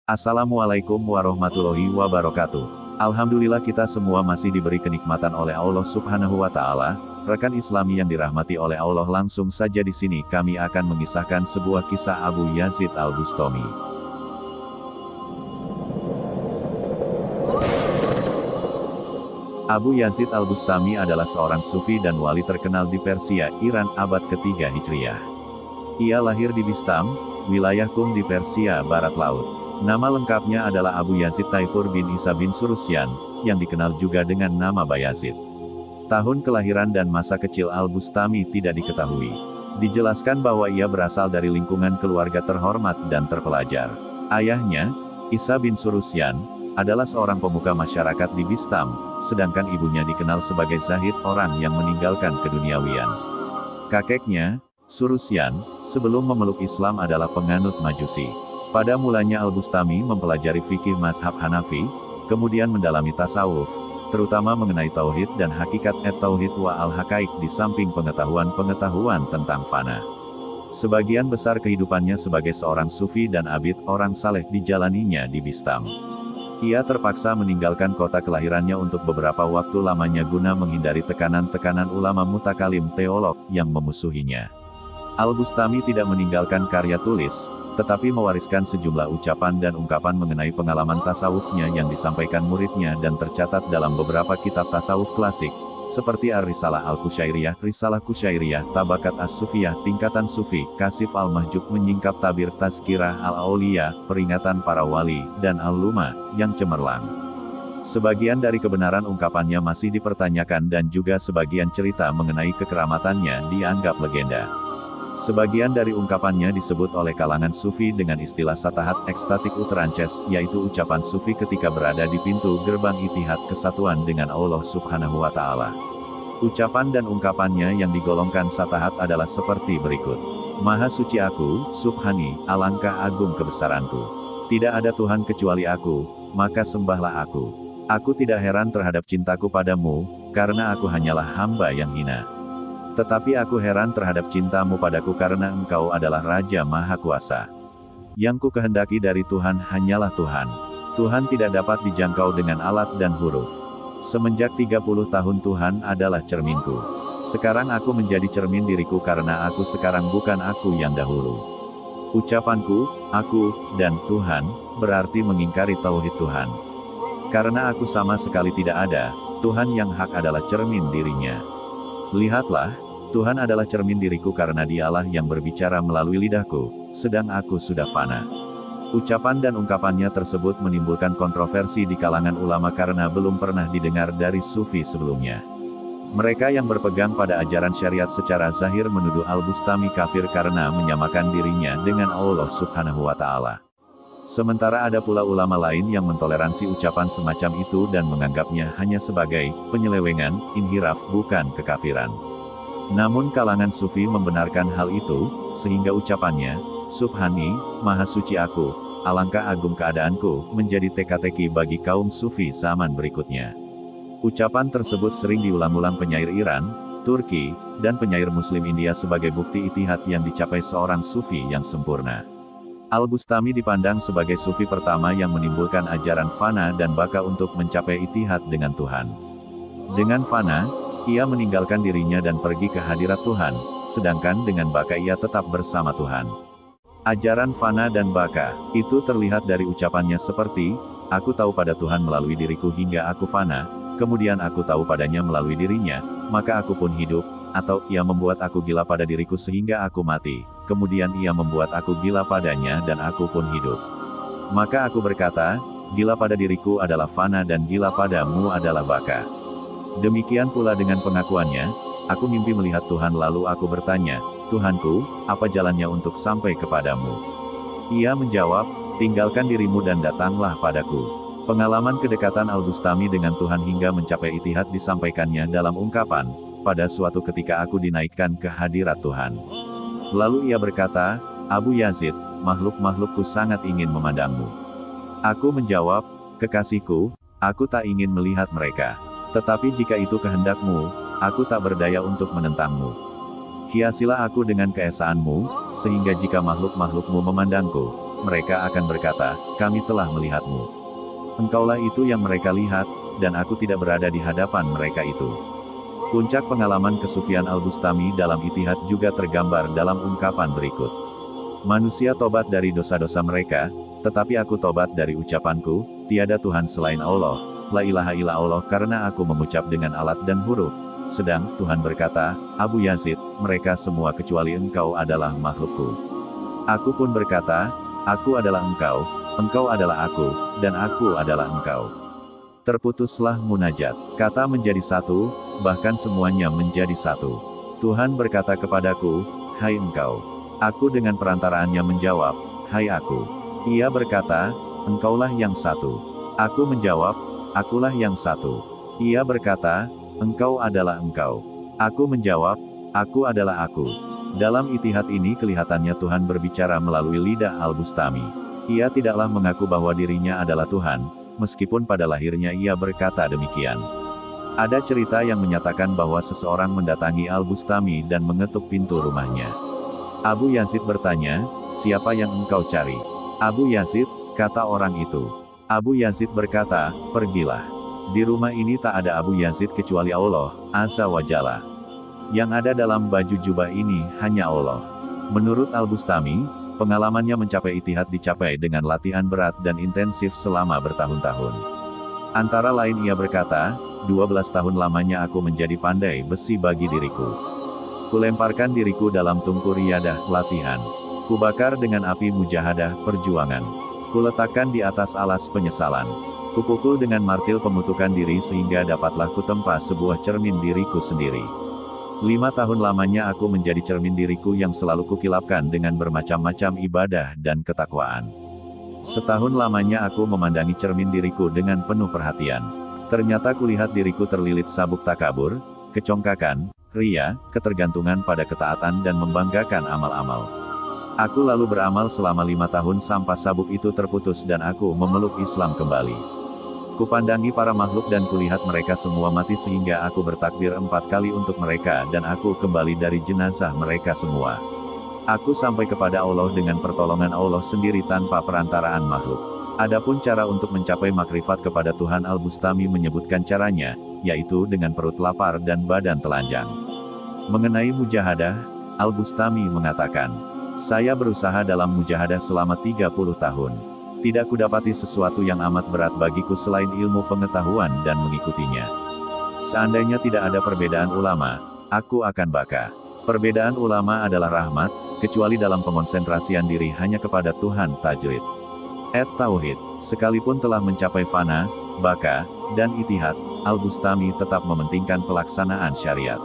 Assalamualaikum warahmatullahi wabarakatuh. Alhamdulillah kita semua masih diberi kenikmatan oleh Allah Subhanahu wa Ta'ala. Rekan Islami yang dirahmati oleh Allah, langsung saja di sini kami akan mengisahkan sebuah kisah Abu Yazid Al-Bustami. Abu Yazid Al-Bustami adalah seorang sufi dan wali terkenal di Persia, Iran abad ketiga Hijriah. Ia lahir di Bistam, wilayah Qum di Persia Barat Laut. Nama lengkapnya adalah Abu Yazid Taifur bin Isa bin Surusyan, yang dikenal juga dengan nama Bayazid. Tahun kelahiran dan masa kecil Al-Bustami tidak diketahui. Dijelaskan bahwa ia berasal dari lingkungan keluarga terhormat dan terpelajar. Ayahnya, Isa bin Surusyan, adalah seorang pemuka masyarakat di Bistam, sedangkan ibunya dikenal sebagai zahid, orang yang meninggalkan keduniawian. Kakeknya, Surusyan, sebelum memeluk Islam adalah penganut Majusi. Pada mulanya Al-Bustami mempelajari fikih mazhab Hanafi, kemudian mendalami tasawuf, terutama mengenai tauhid dan hakikat at-tauhid wa al-haqaiq di samping pengetahuan-pengetahuan tentang fana. Sebagian besar kehidupannya sebagai seorang sufi dan abid orang saleh dijalaninya di Bistam. Ia terpaksa meninggalkan kota kelahirannya untuk beberapa waktu lamanya guna menghindari tekanan-tekanan ulama mutakalim teolog yang memusuhinya. Al-Bustami tidak meninggalkan karya tulis, tetapi mewariskan sejumlah ucapan dan ungkapan mengenai pengalaman tasawufnya yang disampaikan muridnya dan tercatat dalam beberapa kitab tasawuf klasik, seperti Ar-Risalah Al-Kusyairiyah, Risalah Kusyairiyah, Tabakat As-Sufiyah, Tingkatan Sufi, Kasif Al-Mahjub, Menyingkap Tabir, Tazkirah Al-Auliya, Peringatan Para Wali, dan Al-Luma, yang cemerlang. Sebagian dari kebenaran ungkapannya masih dipertanyakan dan juga sebagian cerita mengenai kekeramatannya dianggap legenda. Sebagian dari ungkapannya disebut oleh kalangan sufi dengan istilah satahat ekstatik utrances, yaitu ucapan sufi ketika berada di pintu gerbang itihad kesatuan dengan Allah Subhanahu wa Ta'ala. Ucapan dan ungkapannya yang digolongkan satahat adalah seperti berikut. Maha suci aku, Subhani, alangkah agung kebesaranku. Tidak ada Tuhan kecuali aku, maka sembahlah aku. Aku tidak heran terhadap cintaku padamu, karena aku hanyalah hamba yang hina. Tetapi aku heran terhadap cintamu padaku karena engkau adalah Raja Maha Kuasa. Yang ku kehendaki dari Tuhan hanyalah Tuhan. Tuhan tidak dapat dijangkau dengan alat dan huruf. Semenjak 30 tahun Tuhan adalah cerminku. Sekarang aku menjadi cermin diriku karena aku sekarang bukan aku yang dahulu. Ucapanku, aku, dan Tuhan, berarti mengingkari tauhid Tuhan. Karena aku sama sekali tidak ada, Tuhan yang hak adalah cermin dirinya. Lihatlah, Tuhan adalah cermin diriku karena dialah yang berbicara melalui lidahku, sedang aku sudah fana. Ucapan dan ungkapannya tersebut menimbulkan kontroversi di kalangan ulama karena belum pernah didengar dari sufi sebelumnya. Mereka yang berpegang pada ajaran syariat secara zahir menuduh Al-Bustami kafir karena menyamakan dirinya dengan Allah Subhanahu wa Ta'ala. Sementara ada pula ulama lain yang mentoleransi ucapan semacam itu dan menganggapnya hanya sebagai penyelewengan, inhiraf, bukan kekafiran. Namun kalangan sufi membenarkan hal itu, sehingga ucapannya, Subhani, Maha Suci aku, alangkah agung keadaanku, menjadi teka-teki bagi kaum sufi zaman berikutnya. Ucapan tersebut sering diulang-ulang penyair Iran, Turki, dan penyair Muslim India sebagai bukti itihad yang dicapai seorang sufi yang sempurna. Al-Bustami dipandang sebagai sufi pertama yang menimbulkan ajaran fana dan baka untuk mencapai itihad dengan Tuhan. Dengan fana, ia meninggalkan dirinya dan pergi ke hadirat Tuhan, sedangkan dengan baka ia tetap bersama Tuhan. Ajaran fana dan baka, itu terlihat dari ucapannya seperti, aku tahu pada Tuhan melalui diriku hingga aku fana, kemudian aku tahu padanya melalui dirinya, maka aku pun hidup, atau ia membuat aku gila pada diriku sehingga aku mati, kemudian ia membuat aku gila padanya dan aku pun hidup. Maka aku berkata, gila pada diriku adalah fana dan gila padamu adalah baka. Demikian pula dengan pengakuannya, aku mimpi melihat Tuhan lalu aku bertanya, Tuhanku, apa jalannya untuk sampai kepadamu? Ia menjawab, tinggalkan dirimu dan datanglah padaku. Pengalaman kedekatan Al-Bustami dengan Tuhan hingga mencapai itihad disampaikannya dalam ungkapan, pada suatu ketika aku dinaikkan ke hadirat Tuhan. Lalu ia berkata, Abu Yazid, makhluk-makhlukku sangat ingin memandangmu. Aku menjawab, kekasihku, aku tak ingin melihat mereka. Tetapi jika itu kehendakmu, aku tak berdaya untuk menentangmu. Hiasilah aku dengan keesaanmu, sehingga jika makhluk-makhlukmu memandangku, mereka akan berkata, kami telah melihatmu. Engkaulah itu yang mereka lihat, dan aku tidak berada di hadapan mereka itu. Puncak pengalaman kesufian Al-Bustami dalam Ittihad juga tergambar dalam ungkapan berikut. Manusia tobat dari dosa-dosa mereka, tetapi aku tobat dari ucapanku, tiada Tuhan selain Allah, la ilaha illa Allah, karena aku mengucap dengan alat dan huruf. Sedang Tuhan berkata, Abu Yazid, mereka semua kecuali engkau adalah makhlukku. Aku pun berkata, aku adalah engkau, engkau adalah aku, dan aku adalah engkau. Terputuslah munajat, kata menjadi satu, bahkan semuanya menjadi satu. Tuhan berkata kepadaku, hai engkau. Aku dengan perantaraannya menjawab, hai aku. Ia berkata, engkaulah yang satu. Aku menjawab, akulah yang satu. Ia berkata, engkau adalah engkau. Aku menjawab, aku adalah aku. Dalam Ittihad ini kelihatannya Tuhan berbicara melalui lidah Al-Bustami. Ia tidaklah mengaku bahwa dirinya adalah Tuhan, meskipun pada lahirnya ia berkata demikian. Ada cerita yang menyatakan bahwa seseorang mendatangi Al-Bustami dan mengetuk pintu rumahnya. Abu Yazid bertanya, siapa yang engkau cari? Abu Yazid, kata orang itu. Abu Yazid berkata, pergilah. Di rumah ini tak ada Abu Yazid kecuali Allah, Azza wa Jalla. Yang ada dalam baju jubah ini hanya Allah. Menurut Al-Bustami, pengalamannya mencapai Ittihad dicapai dengan latihan berat dan intensif selama bertahun-tahun. Antara lain ia berkata, 12 tahun lamanya aku menjadi pandai besi bagi diriku. Kulemparkan diriku dalam tungku riyadah, latihan. Kubakar dengan api mujahadah, perjuangan. Kuletakkan di atas alas penyesalan. Kupukul dengan martil pemutukan diri sehingga dapatlah kutempa sebuah cermin diriku sendiri. 5 tahun lamanya aku menjadi cermin diriku yang selalu kukilapkan dengan bermacam-macam ibadah dan ketakwaan. Setahun lamanya aku memandangi cermin diriku dengan penuh perhatian. Ternyata kulihat diriku terlilit sabuk takabur, kecongkakan, ria, ketergantungan pada ketaatan dan membanggakan amal-amal. Aku lalu beramal selama 5 tahun sampai sabuk itu terputus dan aku memeluk Islam kembali. Kupandangi para makhluk dan kulihat mereka semua mati sehingga aku bertakbir 4 kali untuk mereka dan aku kembali dari jenazah mereka semua. Aku sampai kepada Allah dengan pertolongan Allah sendiri tanpa perantaraan makhluk. Adapun cara untuk mencapai makrifat kepada Tuhan, Al-Bustami menyebutkan caranya, yaitu dengan perut lapar dan badan telanjang. Mengenai mujahadah, Al-Bustami mengatakan, saya berusaha dalam mujahadah selama 30 tahun. Tidak kudapati sesuatu yang amat berat bagiku selain ilmu pengetahuan dan mengikutinya. Seandainya tidak ada perbedaan ulama, aku akan baka. Perbedaan ulama adalah rahmat, kecuali dalam pengonsentrasian diri hanya kepada Tuhan tajrid. Tauhid, sekalipun telah mencapai fana, baka, dan Ittihad, Al-Bustami tetap mementingkan pelaksanaan syariat.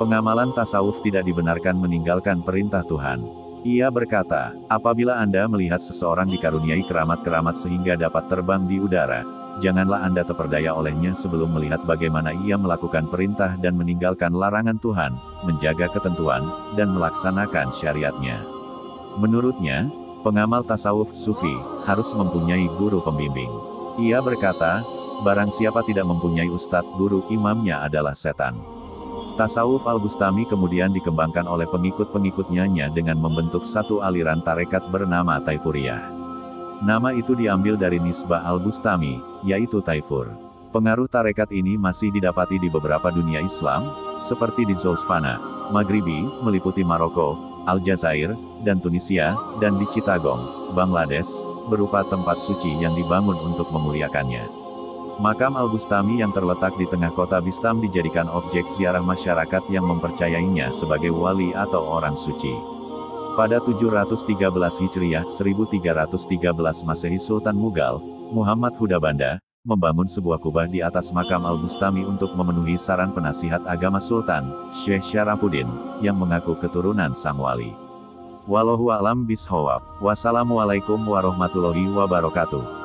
Pengamalan tasawuf tidak dibenarkan meninggalkan perintah Tuhan. Ia berkata, apabila Anda melihat seseorang dikaruniai keramat-keramat sehingga dapat terbang di udara, janganlah Anda terperdaya olehnya sebelum melihat bagaimana ia melakukan perintah dan meninggalkan larangan Tuhan, menjaga ketentuan, dan melaksanakan syariatnya. Menurutnya, pengamal tasawuf sufi harus mempunyai guru pembimbing. Ia berkata, barang siapa tidak mempunyai ustadz guru, imamnya adalah setan. Tasawuf Al-Bustami kemudian dikembangkan oleh pengikut-pengikutnya dengan membentuk satu aliran tarekat bernama Taifuriyah. Nama itu diambil dari nisbah Al-Bustami, yaitu Taifur. Pengaruh tarekat ini masih didapati di beberapa dunia Islam, seperti di Zousfana, Maghribi, meliputi Maroko, Aljazair, dan Tunisia, dan di Chittagong, Bangladesh, berupa tempat suci yang dibangun untuk memuliakannya. Makam Al-Bustami yang terletak di tengah kota Bistam dijadikan objek ziarah masyarakat yang mempercayainya sebagai wali atau orang suci. Pada 713 Hijriah 1313 Masehi Sultan Mughal, Muhammad Hudabanda, membangun sebuah kubah di atas makam Al-Bustami untuk memenuhi saran penasihat agama Sultan, Syekh Syarafuddin, yang mengaku keturunan sang wali. Wallahu a'lam bishawab. Wassalamualaikum warahmatullahi wabarakatuh.